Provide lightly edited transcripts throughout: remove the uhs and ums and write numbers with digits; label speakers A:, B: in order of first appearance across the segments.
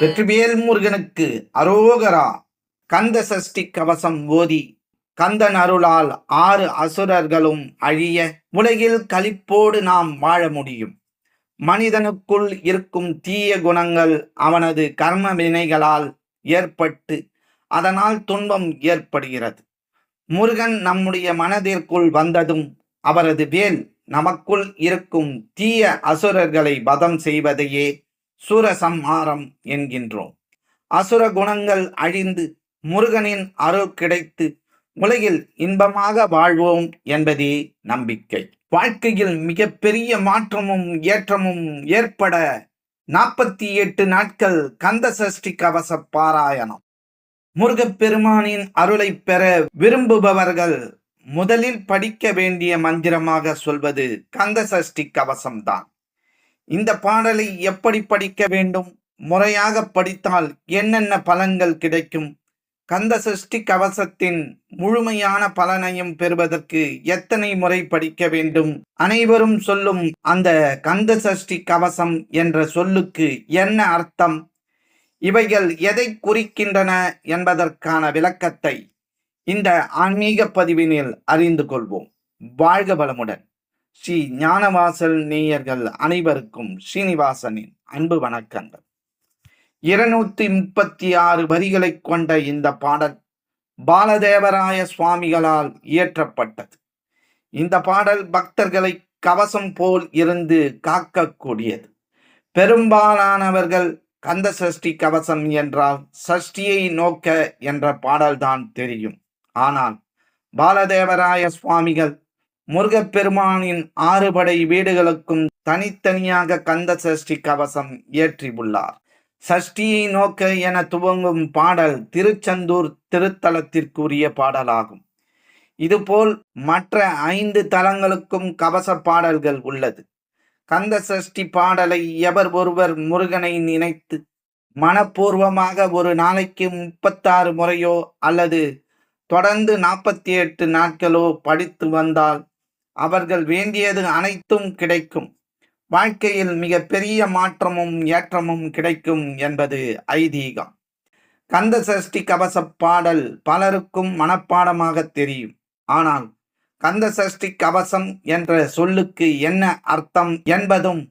A: வெற்றிவேல் முருகனுக்கு அரோகரா. கந்த சஷ்டி கவசம் ஓதி கந்தன் அருளால் 6 அசுரர்களும் அழிய உலகில் களிப்போடு நாம் வாழ முடியும். மனிதனுக்குள் இருக்கும் தீய குணங்கள் அவனது கர்ம வினைகளால் ஏற்பட்டு அதனால் துன்பம் ஏற்படுகிறது. முருகன் நம்முடைய மனதிற்குள் வந்ததும் அவரது வேல் நமக்குள் இருக்கும் தீய அசுரர்களை வதம் செய்வதையே சூரசம்ஹாரம் என்கின்றோம். அசுர குணங்கள் அழிந்து முருகனின் அருள் கிடைத்து உலகில் இன்பமாக வாழ்வோம் என்பதே நம்பிக்கை. வாழ்க்கையில் மிகப்பெரிய மாற்றமும் ஏற்றமும் ஏற்பட 48 நாட்கள் கந்த சஷ்டி கவச பாராயணம். முருகப்பெருமானின் அருளை பெற விரும்புபவர்கள் முதலில் படிக்க வேண்டிய மந்திரமாக சொல்வது கந்த சஷ்டி கவசம்தான். இந்த பாடலை எப்படி படிக்க வேண்டும், முறையாக படித்தால் என்னென்ன பலன்கள் கிடைக்கும், கந்த சஷ்டி கவசத்தின் முழுமையான பலனையும் பெறுவதற்கு எத்தனை முறை படிக்க வேண்டும், அனைவரும் சொல்லும் அந்த கந்த சஷ்டி கவசம் என்ற சொல்லுக்கு என்ன அர்த்தம், இவைகள் எதை குறிக்கின்றன என்பதற்கான விளக்கத்தை இந்த ஆன்மீக பதிவினில் அறிந்து கொள்வோம். வாழ்க வளமுடன். ஸ்ரீ ஞானவாசல் நேயர்கள் அனைவருக்கும் ஸ்ரீனிவாசனின் அன்பு வணக்கங்கள். 236 வரிகளை கொண்ட இந்த பாடல் பாலதேவராய சுவாமிகளால் இயற்றப்பட்டது. இந்த பாடல் பக்தர்களை கவசம் போல் இருந்து காக்கக்கூடியது. பெரும்பாலானவர்கள் கந்த சஷ்டி கவசம் என்றால் சஷ்டியை நோக்க என்ற பாடல்தான் தெரியும். ஆனால் பாலதேவராய சுவாமிகள் முருகப்பெருமானின் 6 படை வீடுகளுக்கும் தனித்தனியாக கந்த சஷ்டி கவசம் இயற்றியுள்ளார். சஷ்டியை நோக்க என துவங்கும் பாடல் திருச்செந்தூர் திருத்தலத்திற்குரிய பாடலாகும். இதுபோல் மற்ற 5 தலங்களுக்கும் கவச பாடல்கள் உள்ளது. கந்த சஷ்டி பாடலை எவர் ஒருவர் முருகனை நினைத்து மனப்பூர்வமாக ஒரு நாளைக்கு 36 முறையோ அல்லது தொடர்ந்து 48 நாட்களோ படித்து வந்தால் அவர்கள் வேண்டியது அனைத்தும் கிடைக்கும். வாழ்க்கையில் மிக பெரிய மாற்றமும் ஏற்றமும் கிடைக்கும் என்பது ஐதீகம். கந்த சஷ்டி கவச பாடல் பலருக்கும் மனப்பாடமாக தெரியும். ஆனால் கந்த சஷ்டி கவசம் என்ற சொல்லுக்கு என்ன அர்த்தம் என்பதும்,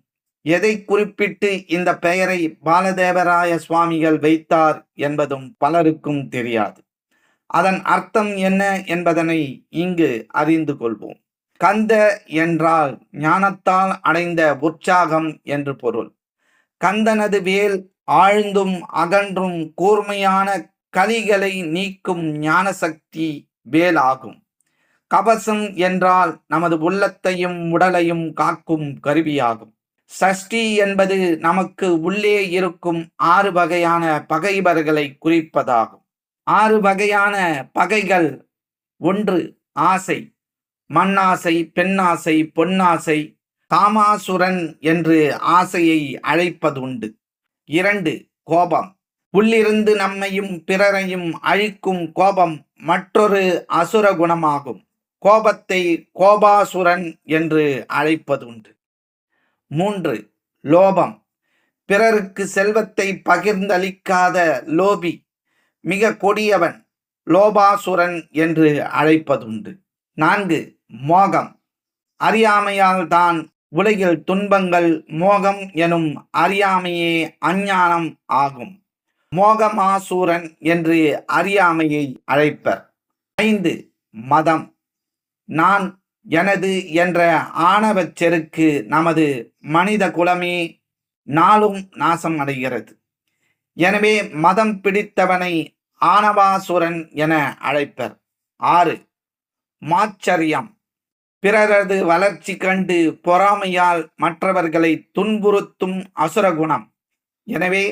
A: எதை குறிப்பிட்டு இந்த பெயரை பாலதேவராய சுவாமிகள் வைத்தார் என்பதும் பலருக்கும் தெரியாது. அதன் அர்த்தம் என்ன என்பதனை இங்கு அறிந்து கொள்வோம். கந்த என்றால் ஞானத்தால் அடைந்த உற்சாகம் என்று பொருள். கந்தனது வேல் ஆழ்ந்தும் அகன்றும் கூர்மையான கலிகளை நீக்கும் ஞான சக்தி வேல் ஆகும். கவசம் என்றால் நமது உள்ளத்தையும் உடலையும் காக்கும் கருவியாகும். சஷ்டி என்பது நமக்கு உள்ளே இருக்கும் 6 வகையான பகைவர்களை குறிப்பதாகும். 6 வகையான பகைகள்: 1 ஆசை, மண்ணாசை, பெண்ணாசை, பொன்னாசை, காமாசுரன் என்று ஆசையை அழைப்பதுண்டு. 2 கோபம், உள்ளிருந்து நம்மையும் பிறரையும் அழிக்கும் கோபம் மற்றொரு அசுர குணமாகும். கோபத்தை கோபாசுரன் என்று அழைப்பதுண்டு. 3 லோபம், பிறருக்கு செல்வத்தை பகிர்ந்தளிக்காத லோபி, மிக கொடியவன், லோபாசுரன் என்று அழைப்பதுண்டு. 4 மோகம், அறியாமையால் தான் உலகில் துன்பங்கள். மோகம் எனும் அறியாமையே அஞ்ஞானம் ஆகும். மோகமாசூரன் என்று அறியாமையை அழைப்பர். 5 மதம், நான், எனது என்ற ஆணவச் செருக்கு நமது மனித குலமே நாளும் நாசம் அடைகிறது. எனவே மதம் பிடித்தவனை ஆணவாசுரன் என அழைப்பர். 6 மாச்சரியம், பிறரது வளர்ச்சி கண்டு பொறாமையால் மற்றவர்களை துன்புறுத்தும் அசுரகுணம். எனவே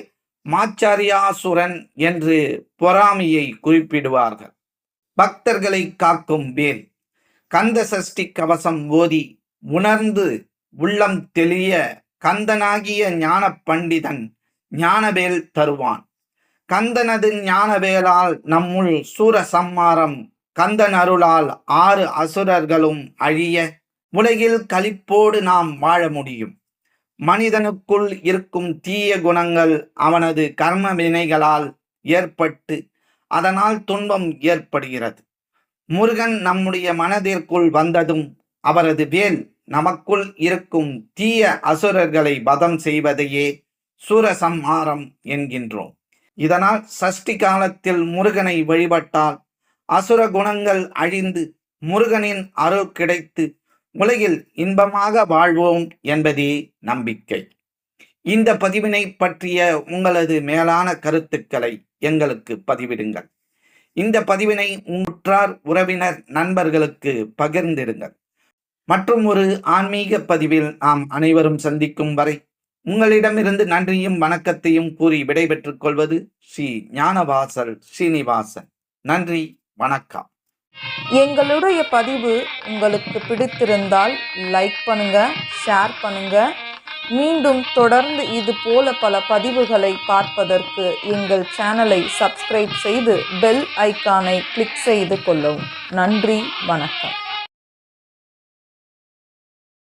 A: மாச்சரியாசுரன் என்று பொறாமையை குறிப்பிடுவார்கள். பக்தர்களை காக்கும் வேல். கந்த சஷ்டி கவசம் ஓதி உணர்ந்து உள்ளம் தெளிய கந்தனாகிய ஞான பண்டிதன் ஞானவேல் தருவான். கந்தனது ஞானவேலால் நம்முள் சூரசம்மாரம். கந்தன் அருளால் 6 அசுரர்களும் அழிய உலகில் களிப்போடு நாம் வாழ முடியும். மனிதனுக்குள் இருக்கும் தீய குணங்கள் அவனது கர்ம வினைகளால் ஏற்பட்டு அதனால் துன்பம் ஏற்படுகிறது. முருகன் நம்முடைய மனதிற்குள் வந்ததும் அவரது வேல் நமக்குள் இருக்கும் தீய அசுரர்களை வதம் செய்வதையே சூரசம்ஹாரம் என்கின்றோம். இதனால் சஷ்டி காலத்தில் முருகனை வழிபட்டால் அசுர குணங்கள் அழிந்து முருகனின் அருள் கிடைத்து உலகில் இன்பமாக வாழ்வோம் என்பதே நம்பிக்கை. இந்த பதிவினை பற்றிய உங்களது மேலான கருத்துக்களை எங்களுக்கு பதிவிடுங்கள். இந்த பதிவினை உற்றார் உறவினர் நண்பர்களுக்கு பகிர்ந்திடுங்கள். மற்றும் ஒரு ஆன்மீக பதிவில் நாம் அனைவரும் சந்திக்கும் வரை உங்களிடமிருந்து நன்றியும் வணக்கத்தையும் கூறி விடைபெற்றுக் கொள்வது ஸ்ரீ ஞானவாசல் ஸ்ரீனிவாசன். நன்றி, வணக்கம்.
B: எங்களுடைய பதிவு உங்களுக்கு பிடித்திருந்தால் லைக் பண்ணுங்க, ஷேர் பண்ணுங்க. மீண்டும் தொடர்ந்து இது போல பல பதிவுகளை பார்ப்பதற்கு எங்கள் சேனலை சப்ஸ்கிரைப் செய்து பெல் ஐக்கானை கிளிக் செய்து கொள்ளவும். நன்றி, வணக்கம்.